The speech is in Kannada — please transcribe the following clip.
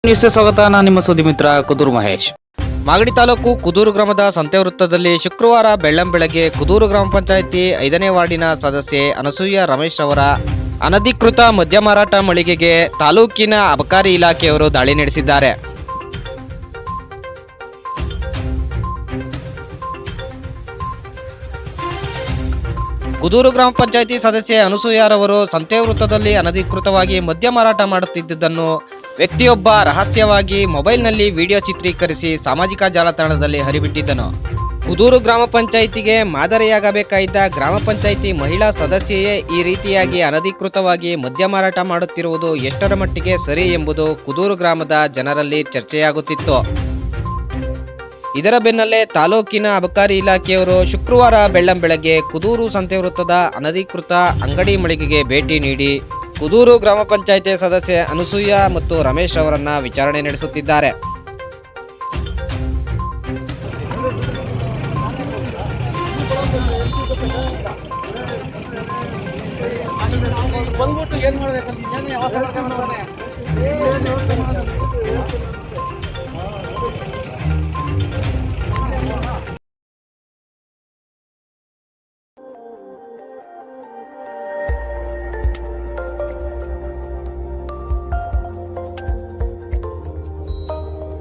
ನ್ಯೂಸ್ಗೆ ಸ್ವಾಗತ. ನಾನು ನಿಮ್ಮ ಸುದ್ದಿ ಮಿತ್ರ ಕುದೂರು ಮಹೇಶ್. ಮಾಗಡಿ ತಾಲೂಕು ಕುದೂರು ಗ್ರಾಮದ ಸಂತೆ ವೃತ್ತದಲ್ಲಿ ಶುಕ್ರವಾರ ಬೆಳ್ಳಂಬೆಳಗ್ಗೆ ಕುದೂರು ಗ್ರಾಮ ಪಂಚಾಯಿತಿ 5ನೇ ವಾರ್ಡಿನ ಸದಸ್ಯೆ ಅನಸೂಯ ರಮೇಶ್ ಅವರ ಅನಧಿಕೃತ ಮದ್ಯ ಮಾರಾಟ ಮಳಿಗೆಗೆ ತಾಲೂಕಿನ ಅಬಕಾರಿ ಇಲಾಖೆಯವರು ದಾಳಿ ನಡೆಸಿದ್ದಾರೆ. ಕುದೂರು ಗ್ರಾಮ ಪಂಚಾಯಿತಿ ಸದಸ್ಯೆ ಅನಸೂಯರವರು ಸಂತೆ ವೃತ್ತದಲ್ಲಿ ಅನಧಿಕೃತವಾಗಿ ಮದ್ಯ ಮಾರಾಟ ಮಾಡುತ್ತಿದ್ದುದನ್ನು ವ್ಯಕ್ತಿಯೊಬ್ಬ ರಹಸ್ಯವಾಗಿ ಮೊಬೈಲ್ನಲ್ಲಿ ವಿಡಿಯೋ ಚಿತ್ರೀಕರಿಸಿ ಸಾಮಾಜಿಕ ಜಾಲತಾಣದಲ್ಲಿ ಹರಿಬಿಟ್ಟಿದ್ದನು. ಕುದೂರು ಗ್ರಾಮ ಪಂಚಾಯಿತಿಗೆ ಮಾದರಿಯಾಗಬೇಕಾಗಿದ್ದ ಗ್ರಾಮ ಪಂಚಾಯಿತಿ ಮಹಿಳಾ ಸದಸ್ಯೆಯೇ ಈ ರೀತಿಯಾಗಿ ಅನಧಿಕೃತವಾಗಿ ಮದ್ಯ ಮಾರಾಟ ಮಾಡುತ್ತಿರುವುದು ಎಷ್ಟರ ಮಟ್ಟಿಗೆ ಸರಿ ಎಂಬುದು ಕುದೂರು ಗ್ರಾಮದ ಜನರಲ್ಲಿ ಚರ್ಚೆಯಾಗುತ್ತಿತ್ತು. ಇದರ ಬೆನ್ನಲ್ಲೇ ತಾಲೂಕಿನ ಅಬಕಾರಿ ಇಲಾಖೆಯವರು ಶುಕ್ರವಾರ ಬೆಳ್ಳಂಬೆಳಗ್ಗೆ ಕುದೂರು ಸಂತೆ ವೃತ್ತದ ಅನಧಿಕೃತ ಅಂಗಡಿ ಮಳಿಗೆಗೆ ಭೇಟಿ ನೀಡಿ ಕುದೂರು ಗ್ರಾಮ ಪಂಚಾಯಿತಿ ಸದಸ್ಯೆ ಅನಸೂಯ ಮತ್ತು ರಮೇಶ್ ಅವರನ್ನ ವಿಚಾರಣೆ ನಡೆಸುತ್ತಿದ್ದಾರೆ. ಬಂದ್ಬಿಟ್ಟು ಏನ್ ಮಾಡ್ಬೇಕಂತ